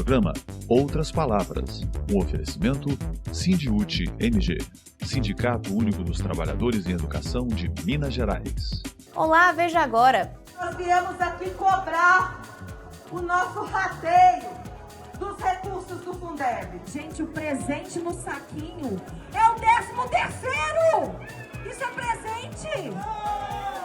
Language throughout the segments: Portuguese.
programa Outras Palavras, um oferecimento Sindiúti MG, Sindicato Único dos Trabalhadores em Educação de Minas Gerais. Olá, veja agora. Nós viemos aqui cobrar o nosso rateio dos recursos do Fundeb. Gente, o presente no saquinho é o 13º! Isso é presente!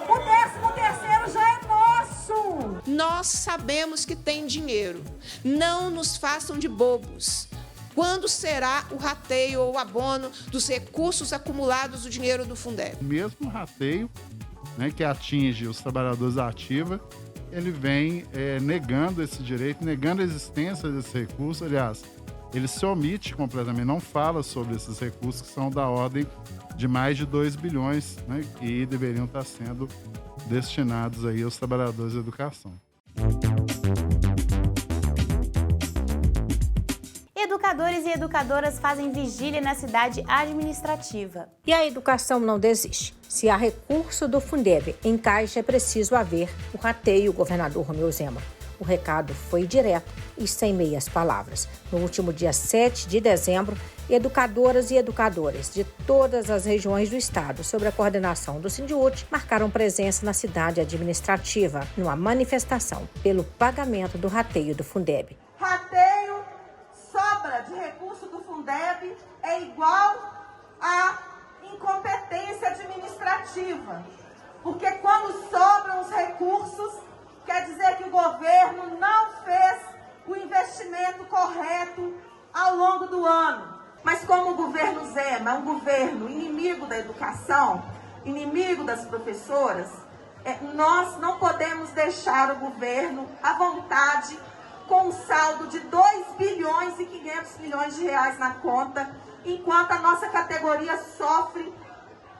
O 13º já é nosso! Nós sabemos que tem dinheiro. Não nos façam de bobos. Quando será o rateio ou o abono dos recursos acumulados do dinheiro do Fundeb? O mesmo rateio, né, que atinge os trabalhadores ativos, ele vem negando esse direito, negando a existência desse recurso. Aliás, ele se omite completamente, não fala sobre esses recursos que são da ordem de mais de 2 bilhões, né, que deveriam estar sendo destinados aí aos trabalhadores da educação. Educadores e educadoras fazem vigília na cidade administrativa. E a educação não desiste. Se há recurso do Fundeb em caixa, é preciso haver o rateio, governador Romeu Zema. O recado foi direto e sem meias palavras. No último dia 7 de dezembro, educadoras e educadores de todas as regiões do estado, sob a coordenação do Sindiúti, marcaram presença na cidade administrativa, numa manifestação pelo pagamento do rateio do Fundeb. Rateio, sobra de recurso do Fundeb é igual a incompetência administrativa. Porque quando sobram os recursos, quer dizer que o governo não fez o investimento correto ao longo do ano. Mas como o governo Zema é um governo inimigo da educação, inimigo das professoras, nós não podemos deixar o governo à vontade com um saldo de 2 bilhões e 500 milhões de reais na conta, enquanto a nossa categoria sofre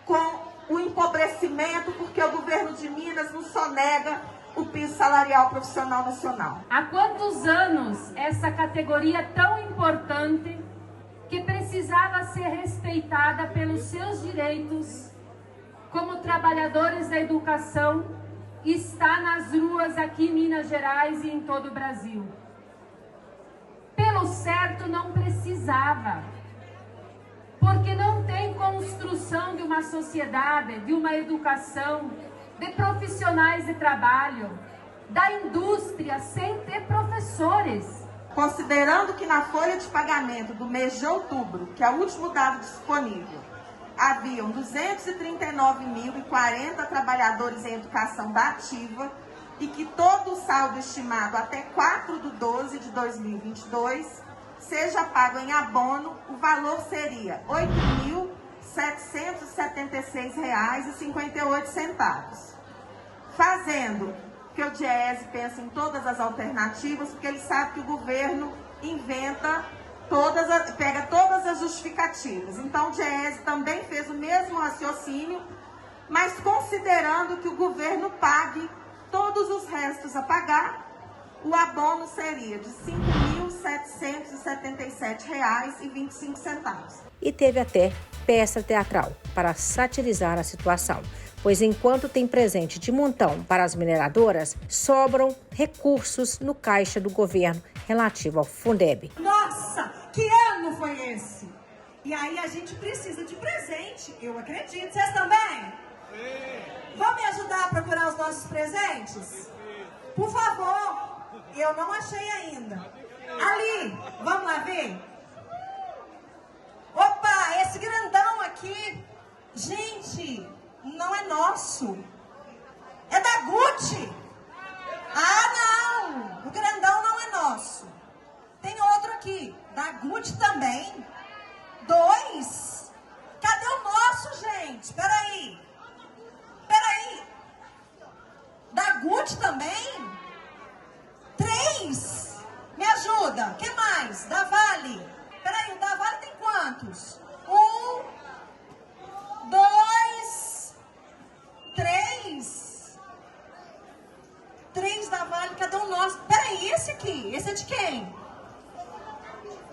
com o empobrecimento, porque o governo de Minas nos sonega o piso salarial profissional nacional. Há quantos anos essa categoria tão importante, que precisava ser respeitada pelos seus direitos como trabalhadores da educação, está nas ruas aqui em Minas Gerais e em todo o Brasil? Pelo certo, não precisava, porque não tem construção de uma sociedade, de uma educação, de profissionais de trabalho, da indústria, sem ter professores. Considerando que na folha de pagamento do mês de outubro, que é o último dado disponível, haviam 239.040 trabalhadores em educação da ativa e que todo o saldo estimado até 4/12/2022 seja pago em abono, o valor seria R$ 8.776,58. Fazendo que o Diese pensa em todas as alternativas, porque ele sabe que o governo inventa pega todas as justificativas. Então o Diese também fez o mesmo raciocínio, mas considerando que o governo pague todos os restos a pagar, o abono seria de R$ 5.777,25. E teve até peça teatral para satirizar a situação, pois enquanto tem presente de montão para as mineradoras, sobram recursos no caixa do governo relativo ao Fundeb. Nossa, que ano foi esse? E aí a gente precisa de presente, eu acredito. Vocês também? Sim. Vão me ajudar a procurar os nossos presentes? Por favor, eu não achei ainda. Ali, vamos lá ver? Opa, esse grandão aqui, gente, não é nosso. É da Gucci. Ah, não, o grandão não é nosso. Tem outro aqui, da Gucci também. 2. Cadê o nosso, gente? Peraí. Da Gucci também? 3. Me ajuda. Que mais? Da Vale. Peraí, o da Vale tem quantos? 1, 2, 3. 3 da Vale, cadê o nosso? Peraí, esse aqui, esse é de quem?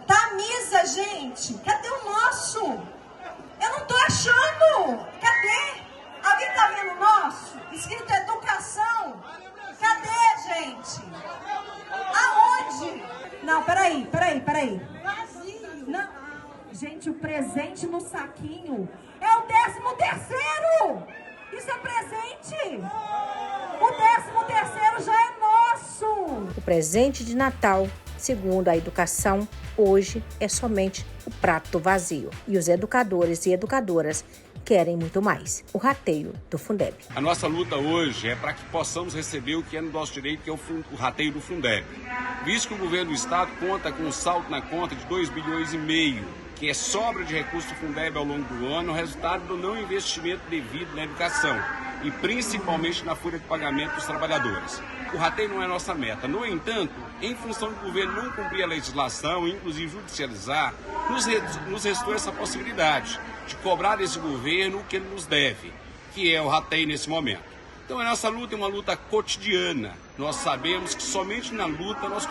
Da Misa, gente. Cadê o nosso? Eu não tô achando. Cadê? Alguém tá vendo o nosso? Escrito educação. Cadê, gente? Aonde? Não, peraí. Não. Gente, o presente no saquinho é o 13º! Isso é presente! O 13º já é nosso! O presente de Natal, segundo a educação, hoje é somente o prato vazio. E os educadores e educadoras querem muito mais. O rateio do Fundeb. A nossa luta hoje é para que possamos receber o que é no nosso direito, que é o rateio do Fundeb. Visto que o governo do estado conta com um saldo na conta de 2,5 bilhões, que é sobra de recursos do Fundeb ao longo do ano, resultado do não investimento devido na educação e principalmente na folha de pagamento dos trabalhadores. O rateio não é nossa meta. No entanto, em função do governo não cumprir a legislação, inclusive judicializar, nos restou essa possibilidade de cobrar desse governo o que ele nos deve, que é o rateio nesse momento. Então a nossa luta é uma luta cotidiana. Nós sabemos que somente na luta nós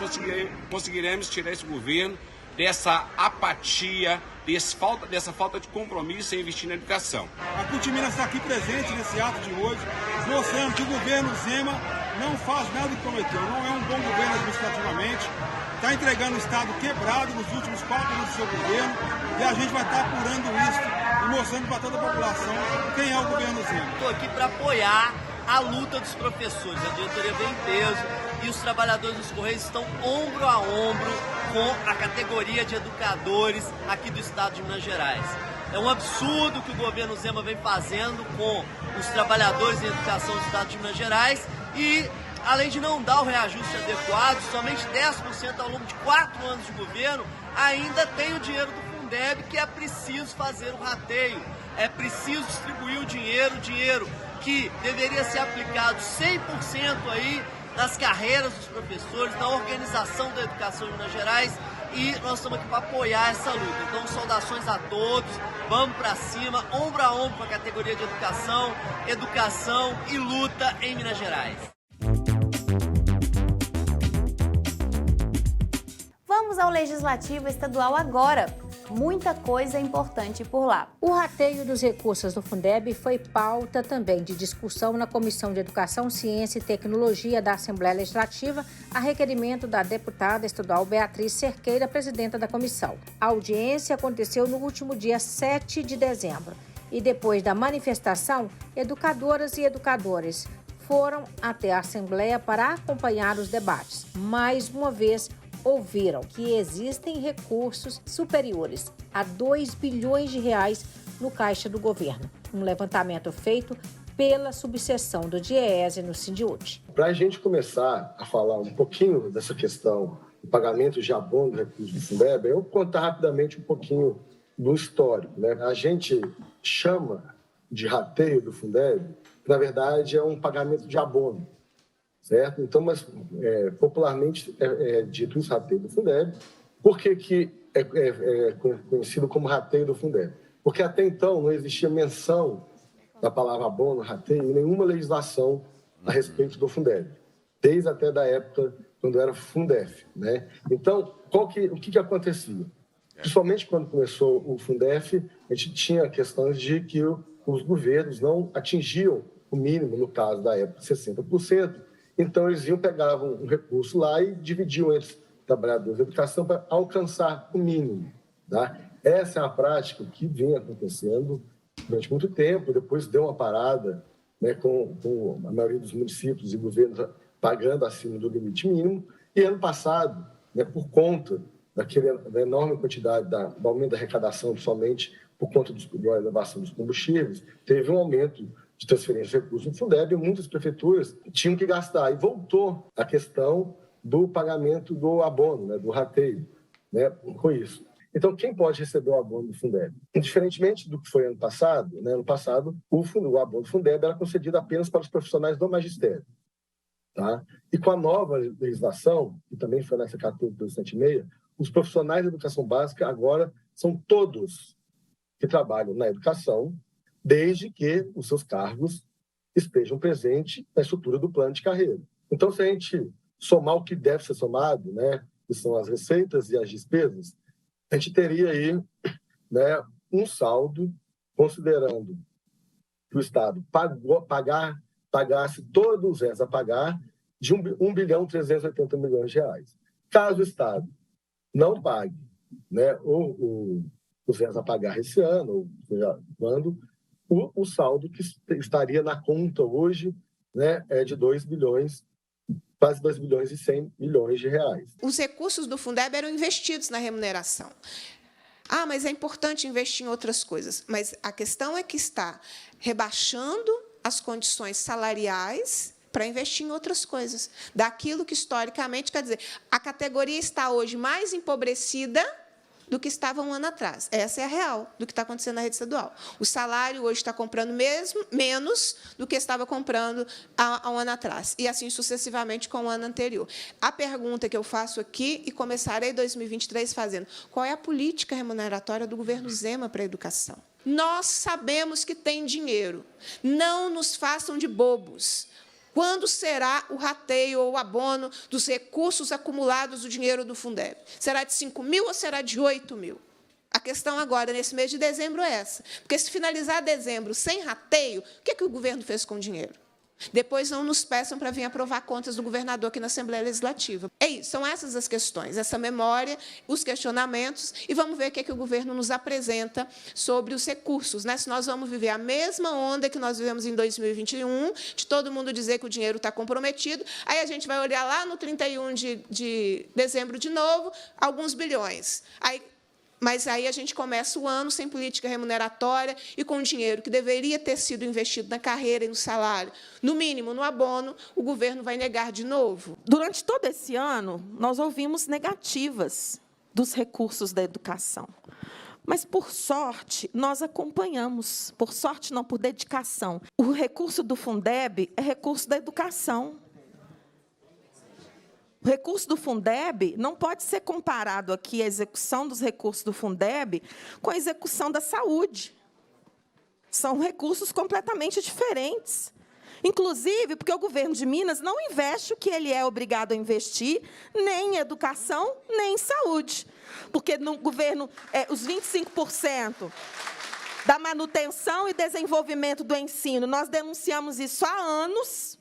conseguiremos tirar esse governo dessa apatia, dessa falta de compromisso em investir na educação. A CUT Minas está aqui presente nesse ato de hoje, mostrando que o governo Zema não faz nada do que prometeu, não é um bom governo administrativamente, está entregando o Estado quebrado nos últimos 4 anos do seu governo, e a gente vai estar apurando isso e mostrando para toda a população quem é o governo Zema. Estou aqui para apoiar a luta dos professores, a diretoria vem em peso e os trabalhadores dos Correios estão ombro a ombro com a categoria de educadores aqui do estado de Minas Gerais. É um absurdo que o governo Zema vem fazendo com os trabalhadores em educação do estado de Minas Gerais e, além de não dar o reajuste adequado, somente 10% ao longo de 4 anos de governo, ainda tem o dinheiro do Fundeb, que é preciso fazer o rateio, é preciso distribuir o dinheiro que deveria ser aplicado 100% aí nas carreiras dos professores, na organização da educação em Minas Gerais, e nós estamos aqui para apoiar essa luta. Então, saudações a todos, vamos para cima, ombro a ombro com a categoria de educação e luta em Minas Gerais. Vamos ao Legislativo Estadual agora. Muita coisa importante por lá. O rateio dos recursos do Fundeb foi pauta também de discussão na Comissão de Educação, Ciência e Tecnologia da Assembleia Legislativa, a requerimento da deputada estadual Beatriz Cerqueira, presidenta da comissão. A audiência aconteceu no último dia 7 de dezembro e depois da manifestação, educadoras e educadores foram até a Assembleia para acompanhar os debates. Mais uma vez, ouviram que existem recursos superiores a 2 bilhões de reais no caixa do governo. Um levantamento feito pela subseção do DIEESE no Sindiúti. Para a gente começar a falar um pouquinho dessa questão do pagamento de abono do recurso do Fundeb, eu vou contar rapidamente um pouquinho do histórico, né? A gente chama de rateio do Fundeb, que na verdade é um pagamento de abono. Certo? Então, mas popularmente é dito isso, rateio do Fundeb. Por que é conhecido como rateio do Fundeb? Porque até então não existia menção da palavra abono, rateio, em nenhuma legislação a respeito do Fundeb, desde até da época quando era Fundef, né? Então, o que acontecia? Principalmente quando começou o Fundef, a gente tinha questões de que os governos não atingiam o mínimo, no caso da época, 60%. Então, eles pegavam um recurso lá e dividiam entre os trabalhadores da educação para alcançar o mínimo. Tá? Essa é uma prática que vinha acontecendo durante muito tempo, depois deu uma parada, né, com a maioria dos municípios e governos pagando acima do limite mínimo. E ano passado, né, por conta da enorme quantidade do aumento da arrecadação, somente por conta da elevação dos combustíveis, teve um aumento de transferência de recursos no Fundeb, e muitas prefeituras tinham que gastar. E voltou a questão do pagamento do abono, né, do rateio, né, com isso. Então, quem pode receber o abono do Fundeb? Diferentemente do que foi ano passado, né, o abono do Fundeb era concedido apenas para os profissionais do magistério. Tá? E com a nova legislação, que também foi nessa 14.276, os profissionais da educação básica agora são todos que trabalham na educação, desde que os seus cargos estejam presentes na estrutura do plano de carreira. Então, se a gente somar o que deve ser somado, né, que são as receitas e as despesas, a gente teria aí, né, um saldo, considerando que o Estado pagasse todos os a pagar, de 1 bilhão 380 milhões de reais. Caso o Estado não pague, né, ou viesse a pagar esse ano, ou seja, quando, o saldo que estaria na conta hoje, né, é de 2 bilhões, quase 2 bilhões e 100 milhões de reais. Os recursos do Fundeb eram investidos na remuneração. Ah, mas é importante investir em outras coisas. Mas a questão é que está rebaixando as condições salariais para investir em outras coisas. Daquilo que, historicamente, quer dizer, a categoria está hoje mais empobrecida do que estava um ano atrás. Essa é a real do que está acontecendo na rede estadual. O salário hoje está comprando menos do que estava comprando há um ano atrás, e assim sucessivamente com o ano anterior. A pergunta que eu faço aqui, e começarei 2023 fazendo, qual é a política remuneratória do governo Zema para a educação? Nós sabemos que tem dinheiro. Não nos façam de bobos. Quando será o rateio ou o abono dos recursos acumulados do dinheiro do Fundeb? Será de 5 mil ou será de 8 mil? A questão agora, nesse mês de dezembro, é essa. Porque, se finalizar dezembro sem rateio, o que é que o governo fez com o dinheiro? Depois não nos peçam para vir aprovar contas do governador aqui na Assembleia Legislativa. É isso, são essas as questões, essa memória, os questionamentos, e vamos ver o que é que o governo nos apresenta sobre os recursos, né? Se nós vamos viver a mesma onda que nós vivemos em 2021, de todo mundo dizer que o dinheiro está comprometido, aí a gente vai olhar lá no 31 de dezembro de novo, alguns bilhões. Mas aí a gente começa o ano sem política remuneratória e com dinheiro que deveria ter sido investido na carreira e no salário, no mínimo no abono, o governo vai negar de novo. Durante todo esse ano, nós ouvimos negativas dos recursos da educação. Mas, por sorte, nós acompanhamos. Por sorte, não, por dedicação. O recurso do Fundeb é recurso da educação. O recurso do Fundeb não pode ser comparado aqui, a execução dos recursos do Fundeb, com a execução da saúde. São recursos completamente diferentes. Inclusive, porque o governo de Minas não investe o que ele é obrigado a investir, nem em educação, nem em saúde. Porque no governo, os 25% da manutenção e desenvolvimento do ensino, nós denunciamos isso há anos,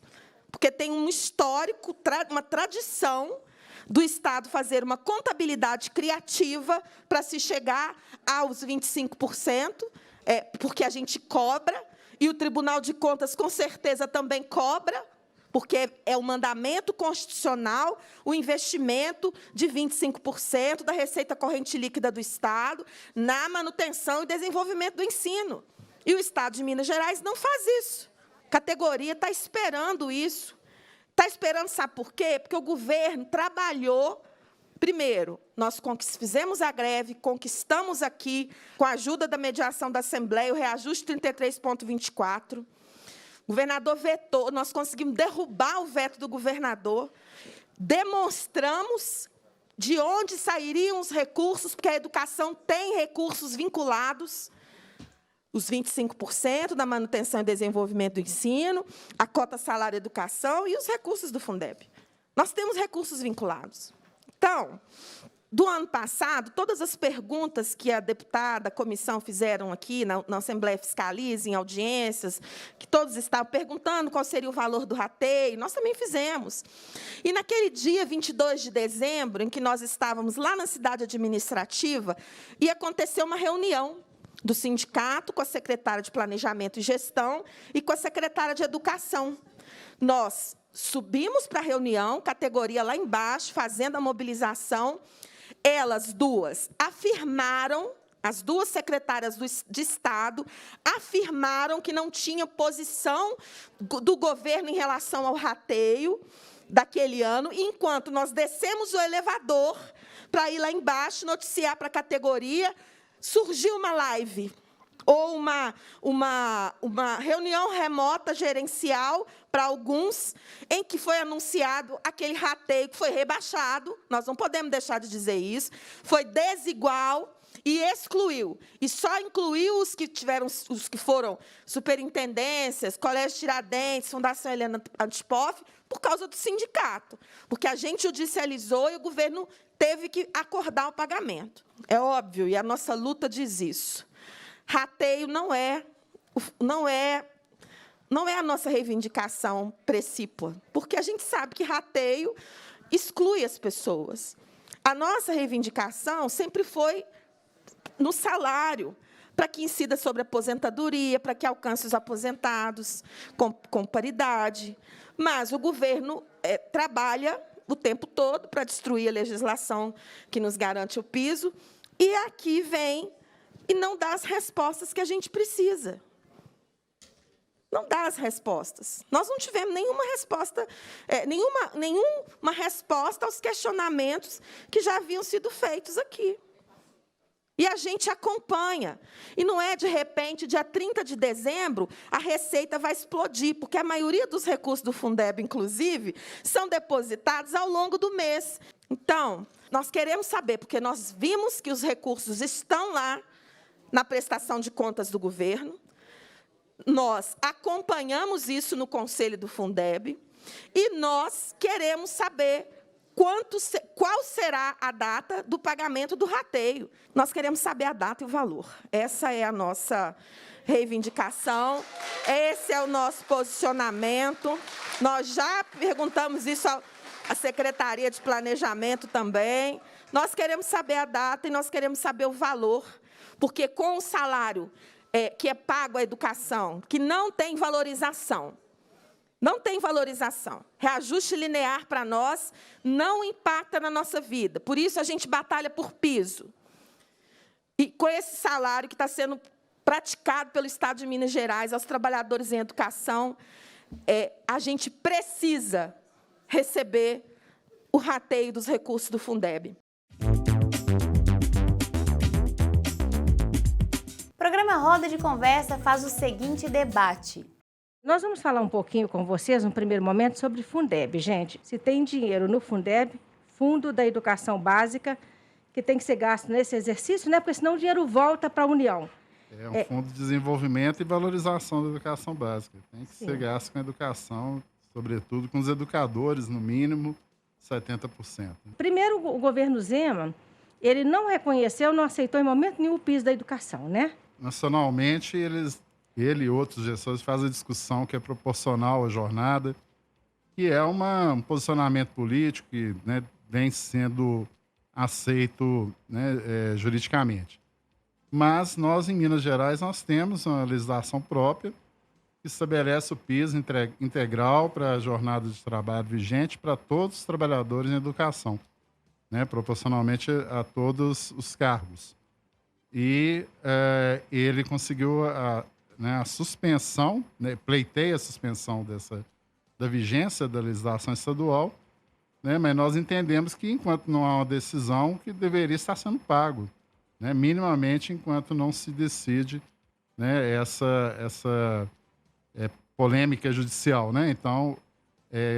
porque tem um histórico, uma tradição do Estado fazer uma contabilidade criativa para se chegar aos 25%, porque a gente cobra, e o Tribunal de Contas, com certeza, também cobra, porque é o mandamento constitucional, o investimento de 25% da receita corrente líquida do Estado na manutenção e desenvolvimento do ensino. E o Estado de Minas Gerais não faz isso. A categoria está esperando isso. Está esperando, sabe por quê? Porque o governo trabalhou. Primeiro, nós fizemos a greve, conquistamos aqui, com a ajuda da mediação da Assembleia, o reajuste 33,24. O governador vetou, nós conseguimos derrubar o veto do governador, demonstramos de onde sairiam os recursos, porque a educação tem recursos vinculados, os 25% da manutenção e desenvolvimento do ensino, a cota salário educação e os recursos do Fundeb. Nós temos recursos vinculados. Então, do ano passado, todas as perguntas que a deputada, a comissão fizeram aqui na Assembleia Fiscaliza, em audiências, que todos estavam perguntando qual seria o valor do rateio, nós também fizemos. E, naquele dia, 22 de dezembro, em que nós estávamos lá na cidade administrativa, ia acontecer uma reunião do sindicato com a secretária de Planejamento e Gestão e com a secretária de Educação. Nós subimos para a reunião, categoria lá embaixo, fazendo a mobilização. Elas duas afirmaram, as duas secretárias de Estado, afirmaram que não tinha posição do governo em relação ao rateio daquele ano, enquanto nós descemos o elevador para ir lá embaixo noticiar para a categoria, surgiu uma live ou uma reunião remota gerencial para alguns, em que foi anunciado aquele rateio que foi rebaixado, nós não podemos deixar de dizer isso, foi desigual e excluiu. E só incluiu os que foram superintendências, Colégio Tiradentes, Fundação Helena Antipoff, por causa do sindicato, porque a gente judicializou e o governo teve que acordar o pagamento. É óbvio, e a nossa luta diz isso. Rateio não é a nossa reivindicação precípua, porque a gente sabe que rateio exclui as pessoas. A nossa reivindicação sempre foi no salário, para que incida sobre a aposentadoria, para que alcance os aposentados com paridade. Mas o governo trabalha o tempo todo para destruir a legislação que nos garante o piso, e aqui vem e não dá as respostas que a gente precisa. Não dá as respostas. Nós não tivemos nenhuma resposta, nenhuma resposta aos questionamentos que já haviam sido feitos aqui. E a gente acompanha. E não é, de repente, dia 30 de dezembro, a receita vai explodir, porque a maioria dos recursos do Fundeb, inclusive, são depositados ao longo do mês. Então, nós queremos saber, porque nós vimos que os recursos estão lá na prestação de contas do governo, nós acompanhamos isso no Conselho do Fundeb, e nós queremos saber qual será a data do pagamento do rateio. Nós queremos saber a data e o valor. Essa é a nossa reivindicação, esse é o nosso posicionamento. Nós já perguntamos isso à Secretaria de Planejamento também. Nós queremos saber a data e nós queremos saber o valor, porque com o salário que é pago à educação, que não tem valorização, reajuste linear para nós não impacta na nossa vida. Por isso, a gente batalha por piso. E com esse salário que está sendo praticado pelo Estado de Minas Gerais aos trabalhadores em educação, a gente precisa receber o rateio dos recursos do Fundeb. O programa Roda de Conversa faz o seguinte debate. Nós vamos falar um pouquinho com vocês, no primeiro momento, sobre Fundeb. Gente, se tem dinheiro no Fundeb, Fundo da Educação Básica, que tem que ser gasto nesse exercício, né? Porque senão o dinheiro volta para a União. É um fundo de desenvolvimento e valorização da educação básica. Tem que Sim. ser gasto com a educação, sobretudo com os educadores, no mínimo 70%. Primeiro, o governo Zema, ele não reconheceu, não aceitou em momento nenhum o piso da educação, né? Nacionalmente, ele e outros gestores fazem a discussão que é proporcional à jornada, que é um posicionamento político que, né, vem sendo aceito, né, juridicamente. Mas nós, em Minas Gerais, nós temos uma legislação própria que estabelece o piso integral para a jornada de trabalho vigente para todos os trabalhadores em educação, né, proporcionalmente a todos os cargos. E ele conseguiu a suspensão, né, pleiteia a suspensão da vigência da legislação estadual, né, mas nós entendemos que, enquanto não há uma decisão, que deveria estar sendo pago, né, minimamente, enquanto não se decide, né, essa polêmica judicial. Né? Então,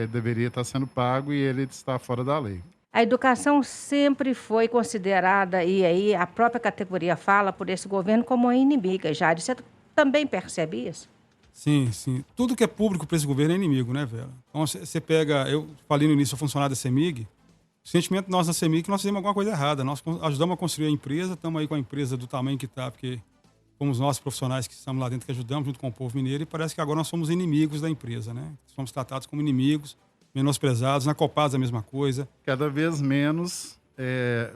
deveria estar sendo pago e ele está fora da lei. A educação sempre foi considerada, e aí a própria categoria fala, por esse governo, como uma inimiga, Jário. Você também percebe isso? Sim, sim. Tudo que é público para esse governo é inimigo, né, Vera? Então, você pega... Eu falei no início, sou funcionário da CEMIG. O sentimento nosso da CEMIG é que nós fizemos alguma coisa errada. Nós ajudamos a construir a empresa, estamos aí com a empresa do tamanho que está, porque fomos nós profissionais que estamos lá dentro que ajudamos junto com o povo mineiro, e parece que agora nós somos inimigos da empresa, né? Somos tratados como inimigos, menosprezados. Na Copasa a mesma coisa. Cada vez menos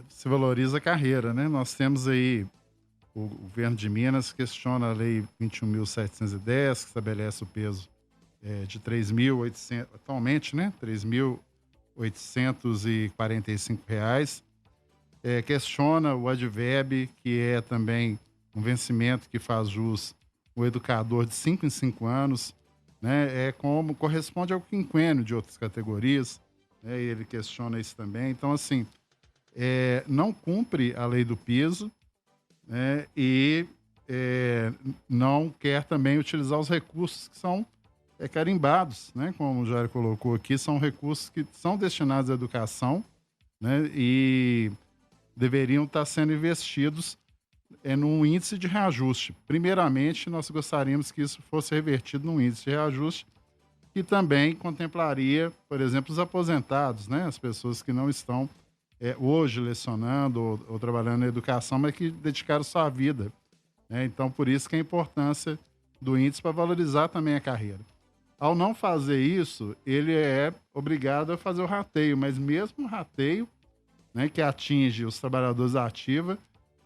se valoriza a carreira, né? Nós temos aí o governo de Minas questiona a lei 21.710, que estabelece o peso de 3.800, atualmente, né? R$3.845. Questiona o adverb, que é também um vencimento que faz jus o educador de 5 em 5 anos, né? Como corresponde ao quinquênio de outras categorias, né? E ele questiona isso também. Então, assim, não cumpre a lei do piso, né? E não quer também utilizar os recursos que são carimbados, né? Como o Jair colocou aqui, são recursos que são destinados à educação, né? E deveriam estar sendo investidos num índice de reajuste. Primeiramente, nós gostaríamos que isso fosse revertido num índice de reajuste que também contemplaria, por exemplo, os aposentados, né? As pessoas que não estão hoje lecionando ou trabalhando na educação, mas que dedicaram sua vida, né? Então, por isso que a importância do índice para valorizar também a carreira. Ao não fazer isso, ele é obrigado a fazer o rateio, mas mesmo o rateio, né, que atinge os trabalhadores ativos,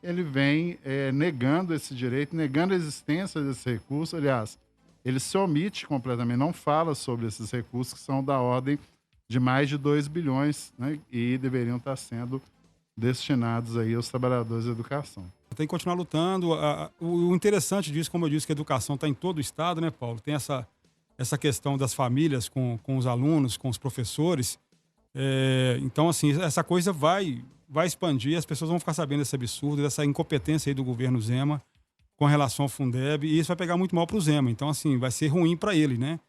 ele vem negando esse direito, negando a existência desse recurso. Aliás, ele se omite completamente, não fala sobre esses recursos que são da ordem de mais de 2 bilhões, né, e deveriam estar sendo destinados aí aos trabalhadores da educação. Tem que continuar lutando. O interessante disso, como eu disse, que a educação está em todo o estado, né, Paulo? Tem essa questão das famílias com os alunos, com os professores. Então, assim, essa coisa vai expandir, as pessoas vão ficar sabendo desse absurdo, dessa incompetência aí do governo Zema com relação ao Fundeb, e isso vai pegar muito mal para o Zema. Então, assim, vai ser ruim para ele, né?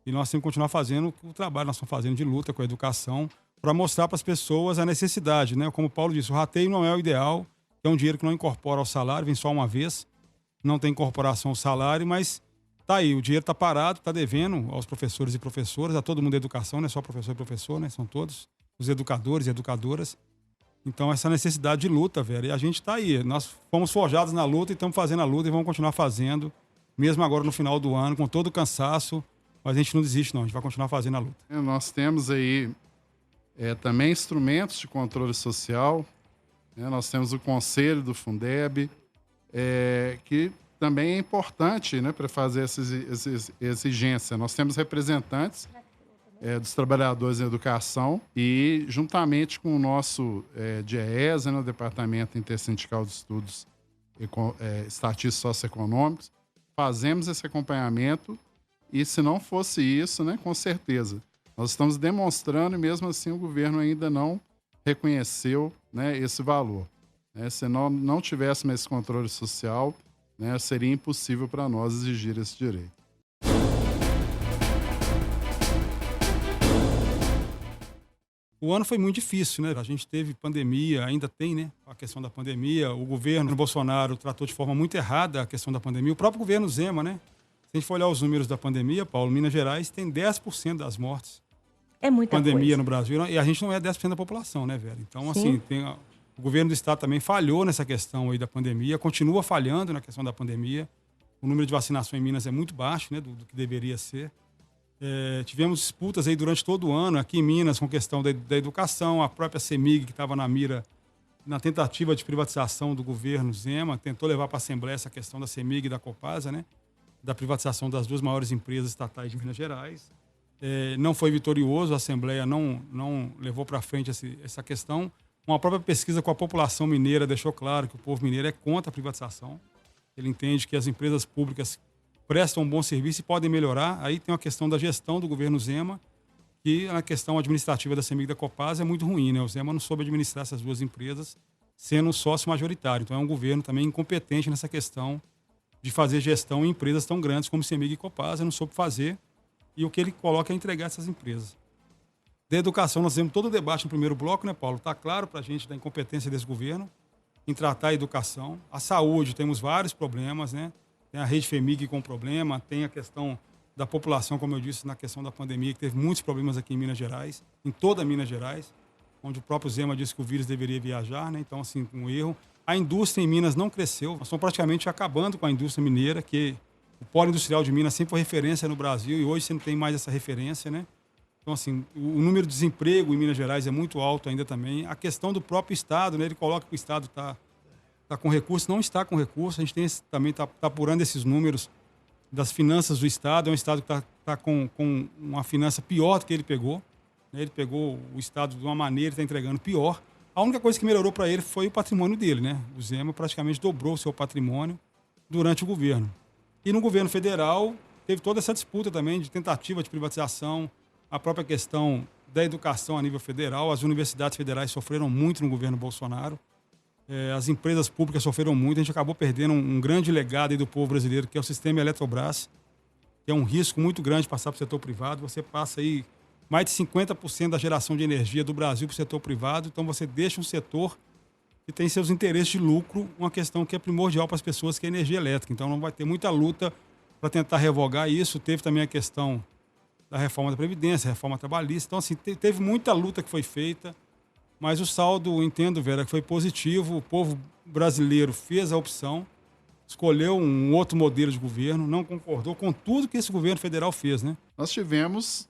E nós temos que continuar fazendo o trabalho que nós estamos fazendo de luta com a educação para mostrar para as pessoas a necessidade, né? Como o Paulo disse, o rateio não é o ideal, é um dinheiro que não incorpora ao salário, vem só uma vez, não tem incorporação ao salário, mas tá aí, o dinheiro está parado, está devendo aos professores e professoras, a todo mundo da educação, não é só professor e professor, né? São todos os educadores e educadoras. Então, essa necessidade de luta, velho, e a gente está aí. Nós fomos forjados na luta e estamos fazendo a luta e vamos continuar fazendo, mesmo agora no final do ano, com todo o cansaço, mas a gente não desiste, não, a gente vai continuar fazendo a luta. Nós temos aí também instrumentos de controle social, né? Nós temos o Conselho do Fundeb, que também é importante, né, para fazer essa exigência. Nós temos representantes dos trabalhadores em educação e, juntamente com o nosso DIEESA, né, o Departamento Intersindical de Estudos Estatísticos Socioeconômicos, fazemos esse acompanhamento e, se não fosse isso, né, com certeza, nós estamos demonstrando e, mesmo assim, o governo ainda não reconheceu, né, esse valor. Se não tivéssemos esse controle social, né, seria impossível para nós exigir esse direito. O ano foi muito difícil, né? A gente teve pandemia, ainda tem, né? A questão da pandemia. O governo Bolsonaro tratou de forma muito errada a questão da pandemia. O próprio governo Zema, né? Se a gente for olhar os números da pandemia, Paulo, Minas Gerais tem 10% das mortes. É muita pandemia coisa no Brasil. E a gente não é 10% da população, né, velho? Então, assim, o governo do estado também falhou nessa questão aí da pandemia, continua falhando na questão da pandemia. O número de vacinação em Minas é muito baixo, né, do que deveria ser. Tivemos disputas aí durante todo o ano aqui em Minas com questão da educação, a própria CEMIG, que estava na mira na tentativa de privatização do governo Zema, tentou levar para a Assembleia essa questão da CEMIG e da Copasa, né, da privatização das duas maiores empresas estatais de Minas Gerais. Não foi vitorioso, a Assembleia não levou para frente essa questão. Uma própria pesquisa com a população mineira deixou claro que o povo mineiro é contra a privatização. Ele entende que as empresas públicas prestam um bom serviço e podem melhorar. Aí tem uma questão da gestão do governo Zema, que a questão administrativa da CEMIG e da Copasa é muito ruim, né? O Zema não soube administrar essas duas empresas, sendo um sócio majoritário. Então é um governo também incompetente nessa questão de fazer gestão em empresas tão grandes como CEMIG e Copasa, não soube fazer. E o que ele coloca é entregar essas empresas. Da educação, nós temos todo o debate no primeiro bloco, né, Paulo? Está claro para a gente da incompetência desse governo em tratar a educação. A saúde, temos vários problemas, né? Tem a rede FEMIG com problema, tem a questão da população, como eu disse, na questão da pandemia, que teve muitos problemas aqui em Minas Gerais, em toda Minas Gerais, onde o próprio Zema disse que o vírus deveria viajar, né? Então, assim, um erro. A indústria em Minas não cresceu. Nós estamos praticamente acabando com a indústria mineira, que o polo industrial de Minas sempre foi referência no Brasil e hoje você não tem mais essa referência, né? Então, assim, o número de desemprego em Minas Gerais é muito alto ainda também. A questão do próprio Estado, né? Ele coloca que o Estado está com recurso, não está com recurso. A gente também está apurando esses números das finanças do Estado. É um Estado que está com uma finança pior do que ele pegou, né? Ele pegou o Estado de uma maneira e está entregando pior. A única coisa que melhorou para ele foi o patrimônio dele, né? O Zema praticamente dobrou o seu patrimônio durante o governo. E no governo federal teve toda essa disputa também de tentativa de privatização, a própria questão da educação a nível federal. As universidades federais sofreram muito no governo Bolsonaro. As empresas públicas sofreram muito. A gente acabou perdendo um grande legado aí do povo brasileiro, que é o sistema Eletrobras, que é um risco muito grande passar para o setor privado. Você passa aí mais de 50% da geração de energia do Brasil para o setor privado. Então você deixa um setor que tem seus interesses de lucro, uma questão que é primordial para as pessoas, que é a energia elétrica. Então não vai ter muita luta para tentar revogar isso. Teve também a questão da reforma da Previdência, reforma trabalhista. Então, assim, teve muita luta que foi feita, mas o saldo, entendo, Vera, que foi positivo. O povo brasileiro fez a opção, escolheu um outro modelo de governo, não concordou com tudo que esse governo federal fez, né? Nós tivemos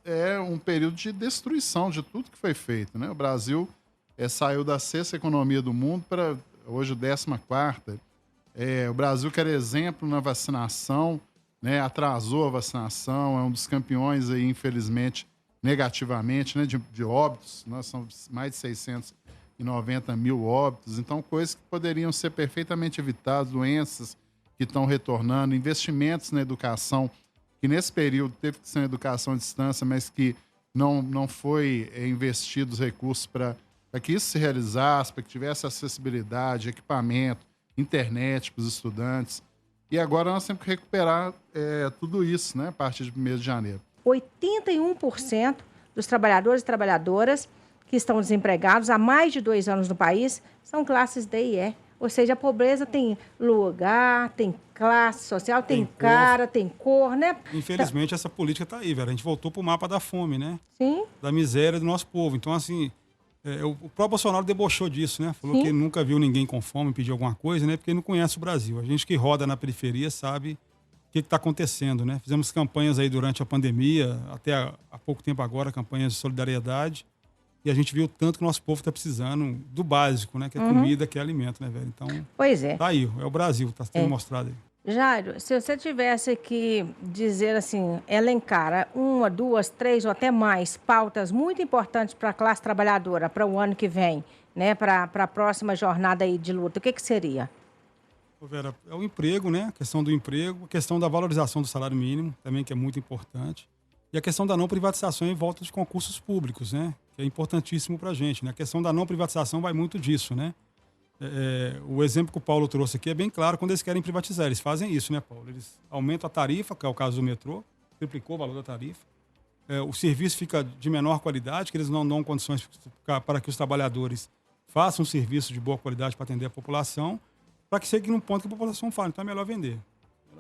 um período de destruição de tudo que foi feito, né? O Brasil saiu da 6ª economia do mundo para hoje 14ª. O Brasil, que era exemplo na vacinação, né, atrasou a vacinação, é um dos campeões, aí, infelizmente, negativamente, né, de óbitos. Nós somos mais de 690 mil óbitos. Então, coisas que poderiam ser perfeitamente evitadas, doenças que estão retornando, investimentos na educação, que nesse período teve que ser na educação à distância, mas que não foi investido os recursos para que isso se realizasse, para que tivesse acessibilidade, equipamento, internet para os estudantes. E agora nós temos que recuperar tudo isso, né, a partir de 1º de janeiro. 81% dos trabalhadores e trabalhadoras que estão desempregados há mais de 2 anos no país são classes D e E. Ou seja, a pobreza tem lugar, tem classe social, tem cara, tem cor, né? Infelizmente, essa política está aí, velho. A gente voltou para o mapa da fome, né? Sim. Da miséria do nosso povo. Então, assim, o próprio Bolsonaro debochou disso, né? Falou que ele nunca viu ninguém com fome pedir alguma coisa, né? Porque ele não conhece o Brasil. A gente que roda na periferia sabe o que está acontecendo, né? Fizemos campanhas aí durante a pandemia, até há pouco tempo agora, campanhas de solidariedade. E a gente viu tanto que o nosso povo está precisando do básico, né? Que é comida, que é alimento, né, velho? Então, pois é. Tá aí, é o Brasil, está sendo mostrado aí. Jairo, se você tivesse que dizer assim, elencar 1, 2, 3 ou até mais pautas muito importantes para a classe trabalhadora para o ano que vem, né? Para a próxima jornada aí de luta, o que seria? Vera, é o emprego, né? A questão do emprego, a questão da valorização do salário mínimo, também que é muito importante. E a questão da não privatização em volta de concursos públicos, né? Que é importantíssimo para a gente, né? A questão da não privatização vai muito disso, né? O exemplo que o Paulo trouxe aqui é bem claro quando eles querem privatizar. Eles fazem isso, né, Paulo? Eles aumentam a tarifa, que é o caso do metrô, triplicou o valor da tarifa. O serviço fica de menor qualidade, que eles não dão condições para que os trabalhadores façam um serviço de boa qualidade para atender a população, para que chegue num ponto que a população fala, então é melhor vender.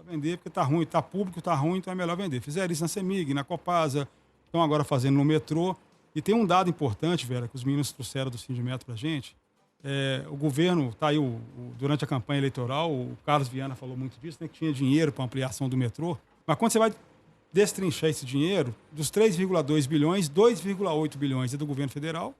Vender porque está ruim, está público, está ruim, então é melhor vender. Fizeram isso na CEMIG, na Copasa, estão agora fazendo no metrô. E tem um dado importante, Vera, que os meninos trouxeram do Sindimento para a gente. O governo, está aí durante a campanha eleitoral, o Carlos Viana falou muito disso, né, que tinha dinheiro para ampliação do metrô. Mas quando você vai destrinchar esse dinheiro, dos 3,2 bilhões, 2,8 bilhões é do governo federal,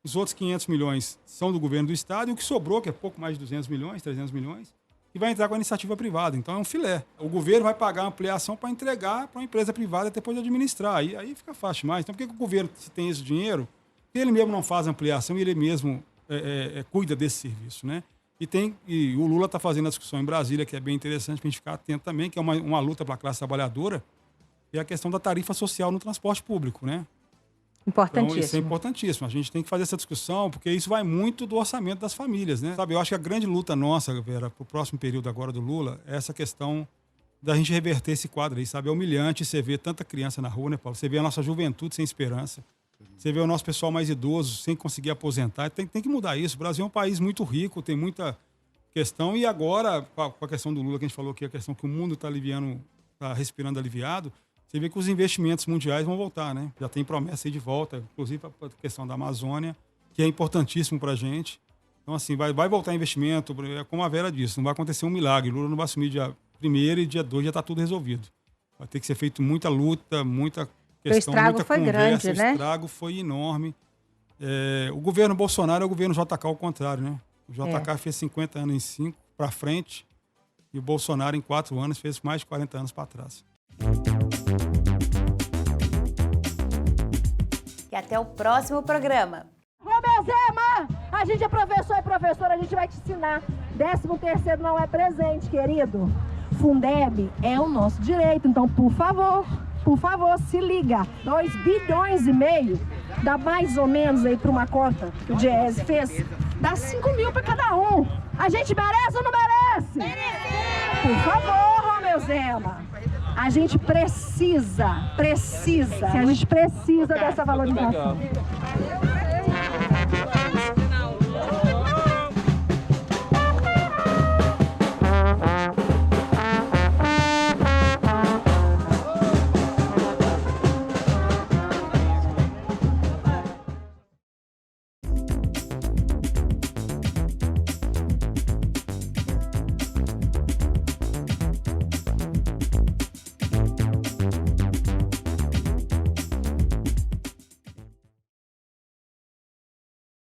os outros 500 milhões são do governo do estado, e o que sobrou, que é pouco mais de 200 milhões, 300 milhões, e vai entrar com a iniciativa privada. Então é um filé. O governo vai pagar a ampliação para entregar para uma empresa privada depois de administrar. Aí fica fácil demais. Então por que o governo, se tem esse dinheiro, ele mesmo não faz a ampliação e ele mesmo cuida desse serviço, né? E o Lula está fazendo a discussão em Brasília, que é bem interessante para a gente ficar atento também, que é uma luta para a classe trabalhadora, e a questão da tarifa social no transporte público, né? Importantíssimo. Então, isso é importantíssimo. A gente tem que fazer essa discussão, porque isso vai muito do orçamento das famílias, né? Sabe, eu acho que a grande luta nossa, Vera, para o próximo período agora do Lula, é essa questão da gente reverter esse quadro aí, sabe? É humilhante você ver tanta criança na rua, né, Paulo? Você vê a nossa juventude sem esperança. Você vê o nosso pessoal mais idoso sem conseguir aposentar. Tem que mudar isso. O Brasil é um país muito rico, tem muita questão. E agora, com a questão do Lula, que a gente falou aqui, a questão que o mundo está respirando aliviado, você vê que os investimentos mundiais vão voltar, né? Já tem promessa aí de volta, inclusive para a questão da Amazônia, que é importantíssimo para a gente. Então, assim, vai voltar investimento, como a Vera disse, não vai acontecer um milagre. O Lula não vai assumir dia 1º e dia 2 já está tudo resolvido. Vai ter que ser feito muita luta, muita questão, muita conversa. Grande, né? O estrago foi enorme. O governo Bolsonaro é o governo JK ao contrário, né? O JK fez 50 anos em 5 para frente e o Bolsonaro em 4 anos fez mais de 40 anos para trás. E até o próximo programa. Romeu Zema, a gente é professor e professora, a gente vai te ensinar. 13º não é presente, querido. Fundeb é o nosso direito, então, por favor, se liga. 2,5 bilhões dá mais ou menos aí para uma conta que o Diese fez. Dá 5 mil para cada um. A gente merece ou não merece? Merecemos! Por favor, Romeu Zema. A gente precisa dessa valorização.